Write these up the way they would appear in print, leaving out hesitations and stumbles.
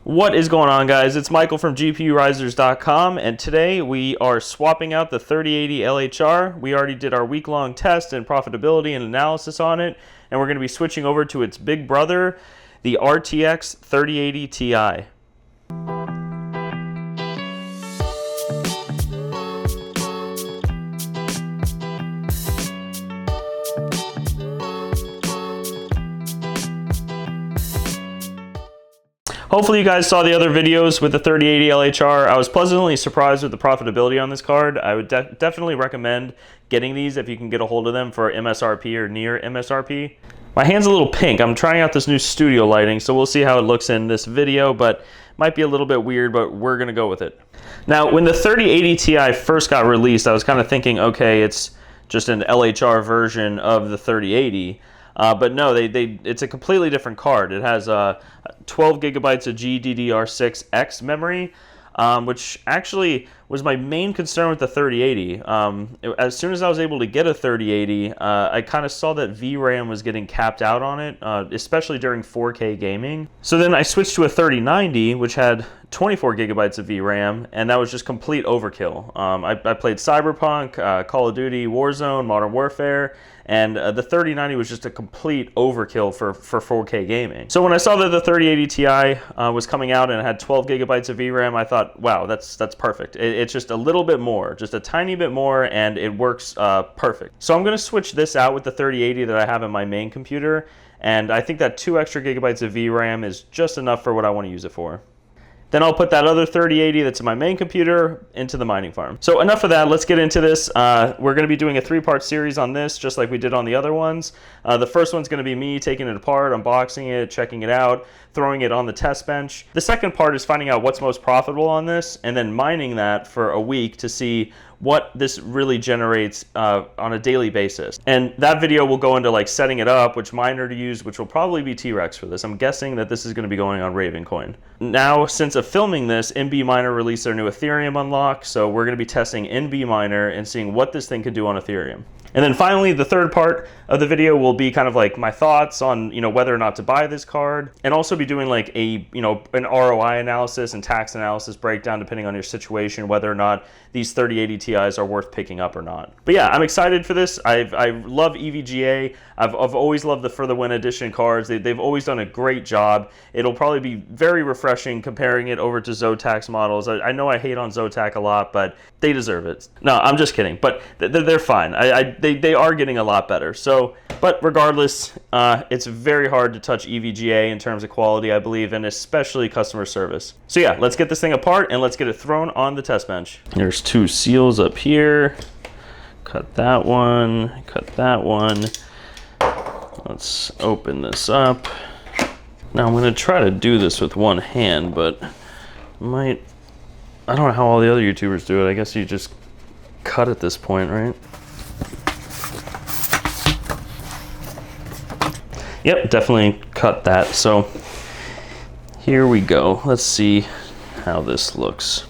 What is going on, guys? It's Michael from GPURisers.com, and today we are swapping out the 3080 LHR. We already did our week-long test and profitability and analysis on it, and we're going to be switching over to its big brother, the RTX 3080 Ti. Hopefully you guys saw the other videos with the 3080 LHR. I was pleasantly surprised with the profitability on this card. I would definitely recommend getting these if you can get a hold of them for MSRP or near MSRP. My hand's a little pink. I'm trying out this new studio lighting, so we'll see how it looks in this video, but might be a little bit weird, but we're gonna go with it. Now, when the 3080 Ti first got released, I was kind of thinking, okay, it's just an LHR version of the 3080. But no, it's a completely different card. It has 12 gigabytes of GDDR6X memory, which actually was my main concern with the 3080. As soon as I was able to get a 3080, I kind of saw that VRAM was getting capped out on it, especially during 4K gaming. So then I switched to a 3090, which had 24 gigabytes of VRAM, and that was just complete overkill. I played Cyberpunk, Call of Duty, Warzone, Modern Warfare, and the 3090 was just a complete overkill for 4K gaming. So when I saw that the 3080 Ti was coming out and it had 12 gigabytes of VRAM, I thought, wow, that's perfect. It's just a little bit more, just a tiny bit more, and it works perfect. So I'm gonna switch this out with the 3080 that I have in my main computer, and I think that 2 extra gigabytes of VRAM is just enough for what I want to use it for. Then I'll put that other 3080 that's in my main computer into the mining farm. So enough of that, let's get into this. We're gonna be doing a 3-part series on this, just like we did on the other ones. The first one's gonna be me taking it apart, unboxing it, checking it out, throwing it on the test bench. The second part is finding out what's most profitable on this, and then mining that for a week to see what this really generates on a daily basis. And that video will go into like setting it up, which miner to use, which will probably be T-Rex for this. I'm guessing that this is gonna be going on Ravencoin. Now, since of filming this, NB Miner released their new Ethereum unlock, so we're gonna be testing NB Miner and seeing what this thing can do on Ethereum. And then finally, the third part of the video will be kind of like my thoughts on, whether or not to buy this card, and also be doing like an ROI analysis and tax analysis breakdown depending on your situation, whether or not these 3080 Ti's are worth picking up or not. But yeah, I'm excited for this. I love EVGA. I've always loved the For the Win edition cards. They've always done a great job. It'll probably be very refreshing comparing it over to Zotac's models. I know I hate on Zotac a lot, but they deserve it. No, I'm just kidding, but they're fine. They are getting a lot better. So, but regardless, it's very hard to touch EVGA in terms of quality, I believe, and especially customer service. So yeah, let's get this thing apart and let's get it thrown on the test bench. There's 2 seals up here. Cut that one, cut that one. Let's open this up. Now I'm gonna try to do this with one hand, but I don't know how all the other YouTubers do it. I guess you just cut at this point, right? Yep, definitely cut that. So here we go. Let's see how this looks.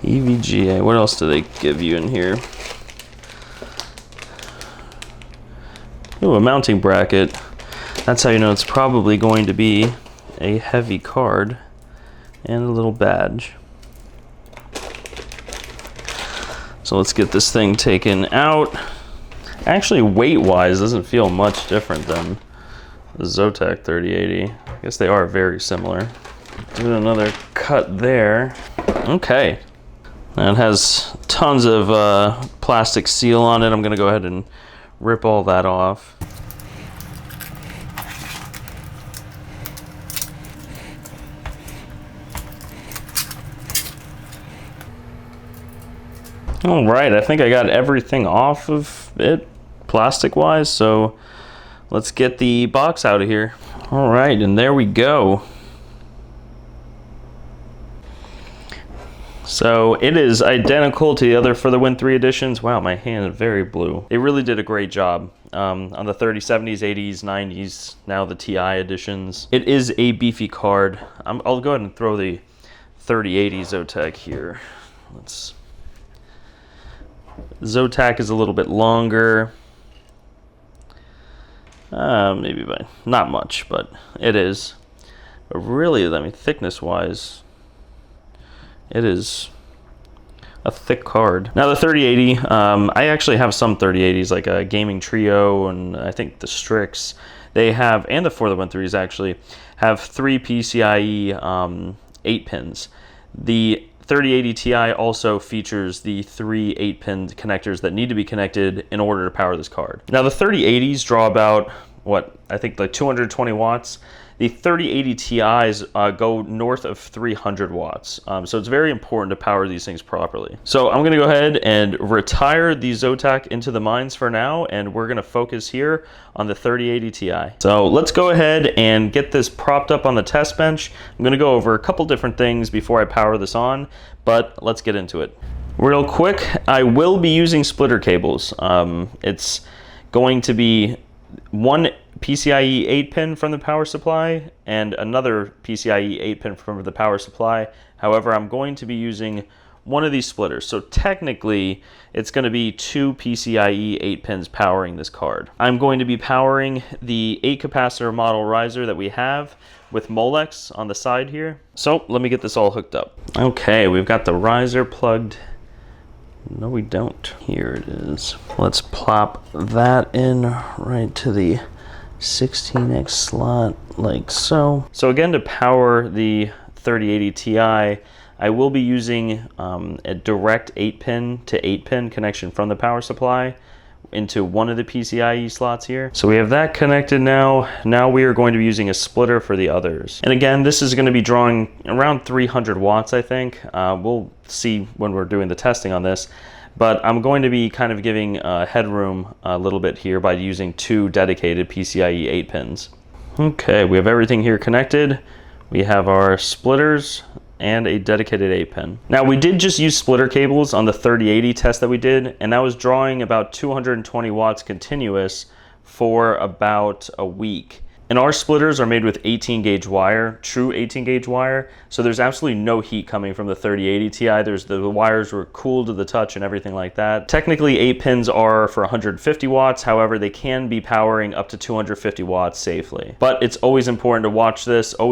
EVGA, what else do they give you in here? Ooh, a mounting bracket. That's how you know it's probably going to be a heavy card, and a little badge. So let's get this thing taken out. Actually, weight-wise, doesn't feel much different than the Zotac 3080. I guess they are very similar. Do another cut there. Okay. And it has tons of plastic seal on it. I'm gonna go ahead and rip all that off. All right, I think I got everything off of it plastic-wise, so let's get the box out of here. All right, and there we go. So it is identical to the other For the Win 3 editions. Wow, my hand is very blue. It really did a great job on the 3070s, 80s, 90s, now the Ti editions. It is a beefy card. I'll go ahead and throw the 3080 Zotac here. Zotac is a little bit longer. Maybe by not much, but it is. But really, I mean, thickness-wise, it is a thick card. Now the 3080, I actually have some 3080s, like a Gaming Trio, and I think the Strix. They have, and the 13s actually, have 3 PCIe 8 pins. The 3080 Ti also features the 3 8-pin connectors that need to be connected in order to power this card. Now the 3080s draw about, what, I think like 220 watts. The 3080 Ti's go north of 300 watts. So it's very important to power these things properly. So I'm gonna go ahead and retire the Zotac into the mines for now, and we're gonna focus here on the 3080 Ti. So let's go ahead and get this propped up on the test bench. I'm gonna go over a couple different things before I power this on, but let's get into it. Real quick, I will be using splitter cables. It's going to be one PCIe 8-pin from the power supply and another PCIe 8-pin from the power supply. However, I'm going to be using one of these splitters. So technically, it's going to be 2 PCIe 8 pins powering this card. I'm going to be powering the 8 capacitor model riser that we have with Molex on the side here. So let me get this all hooked up. Okay, we've got the riser plugged. No, we don't. Here it is. Let's plop that in right to the 16X slot, like so. So again, to power the 3080 Ti, I will be using a direct 8-pin to 8-pin connection from the power supply into one of the PCIe slots here. So we have that connected now. Now we are going to be using a splitter for the others. And again, this is going to be drawing around 300 watts, I think. We'll see when we're doing the testing on this. But I'm going to be kind of giving headroom a little bit here by using 2 dedicated PCIe 8 pins. Okay, we have everything here connected. We have our splitters and a dedicated 8-pin. Now we did just use splitter cables on the 3080 test that we did, and that was drawing about 220 watts continuous for about a week. And our splitters are made with 18 gauge wire, true 18 gauge wire, so there's absolutely no heat coming from the 3080 Ti. The wires were cool to the touch and everything like that. Technically 8 pins are for 150 watts, however they can be powering up to 250 watts safely. But it's always important to watch this. I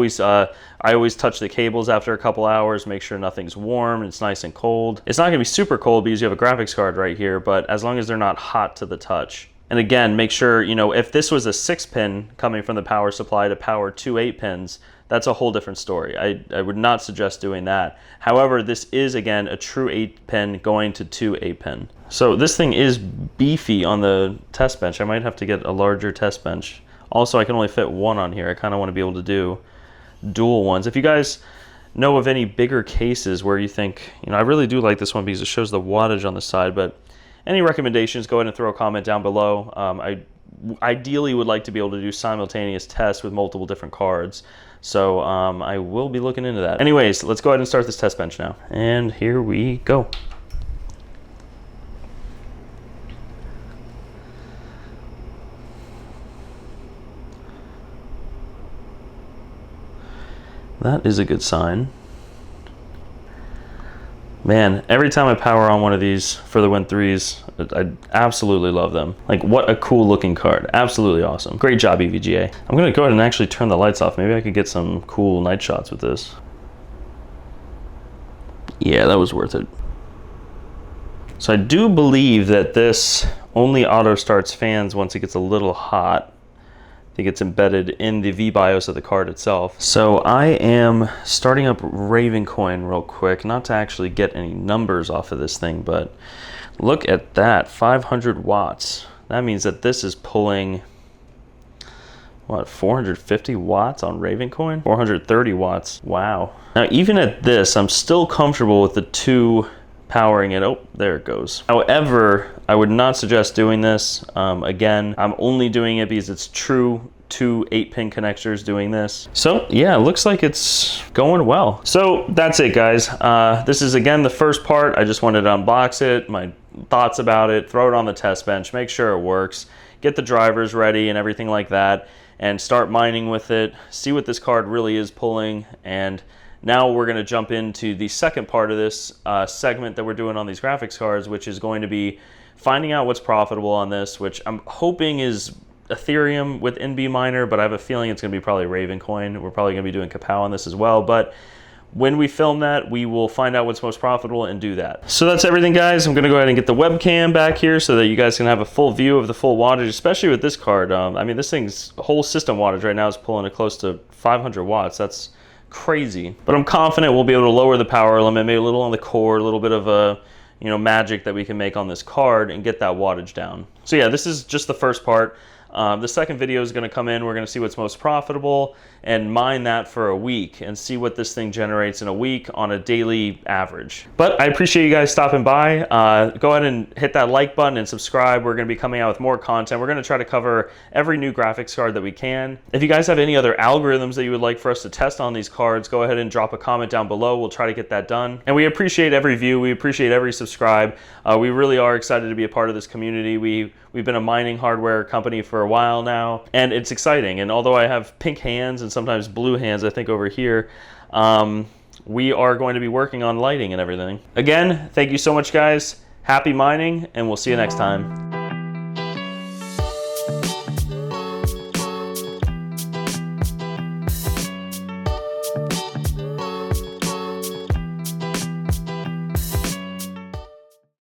always touch the cables after a couple hours, make sure nothing's warm, it's nice and cold. It's not gonna be super cold because you have a graphics card right here, but as long as they're not hot to the touch. And again, make sure, you know, if this was a 6-pin coming from the power supply to power 2 8-pins, that's a whole different story. I would not suggest doing that. However, this is, again, a true 8-pin going to 2 8-pin. So this thing is beefy on the test bench. I might have to get a larger test bench. Also, I can only fit one on here. I kind of want to be able to do dual ones. If you guys know of any bigger cases where you think, you know, I really do like this one because it shows the wattage on the side, but any recommendations, go ahead and throw a comment down below. I ideally would like to be able to do simultaneous tests with multiple different cards. So I will be looking into that. Anyways, let's go ahead and start this test bench now. And here we go. That is a good sign. Man, every time I power on one of these for the Win 3s, I absolutely love them. Like, what a cool looking card. Absolutely awesome. Great job, EVGA. I'm gonna go ahead and actually turn the lights off. Maybe I could get some cool night shots with this. Yeah, that was worth it. So I do believe that this only auto starts fans once it gets a little hot. I think it's embedded in the VBIOS of the card itself. So I am starting up Ravencoin real quick, not to actually get any numbers off of this thing, but look at that, 500 watts. That means that this is pulling, what, 450 watts on Ravencoin? 430 watts, wow. Now even at this, I'm still comfortable with the 2 powering it. Oh, there it goes. However, I would not suggest doing this. Again, I'm only doing it because it's true 2 8-pin connectors doing this. So yeah, it looks like it's going well. So that's it, guys. This is, again, the first part. I just wanted to unbox it, my thoughts about it, throw it on the test bench, make sure it works, get the drivers ready and everything like that, and start mining with it, see what this card really is pulling. And now we're going to jump into the second part of this segment that we're doing on these graphics cards, which is going to be finding out what's profitable on this, which I'm hoping is Ethereum with NB Miner, but I have a feeling it's going to be probably Ravencoin. We're probably going to be doing Kapow on this as well, but when we film that, we will find out what's most profitable and do that. So that's everything, guys. I'm going to go ahead and get the webcam back here so that you guys can have a full view of the full wattage, especially with this card. I mean, this thing's whole system wattage right now is pulling it close to 500 watts. That's crazy. But I'm confident we'll be able to lower the power limit, maybe a little on the core, a little bit of a, you know, magic that we can make on this card and get that wattage down. So yeah, this is just the first part. The second video is going to come in. We're going to see what's most profitable and mine that for a week and see what this thing generates in a week on a daily average. But I appreciate you guys stopping by. Go ahead and hit that like button and subscribe. We're going to be coming out with more content. We're going to try to cover every new graphics card that we can. If you guys have any other algorithms that you would like for us to test on these cards, go ahead and drop a comment down below. We'll try to get that done. And we appreciate every view. We appreciate every subscribe. We really are excited to be a part of this community. We've been a mining hardware company for a while now, and it's exciting. And although I have pink hands and sometimes blue hands, I think over here, we are going to be working on lighting and everything. Again, thank you so much, guys. Happy mining, and we'll see you next time.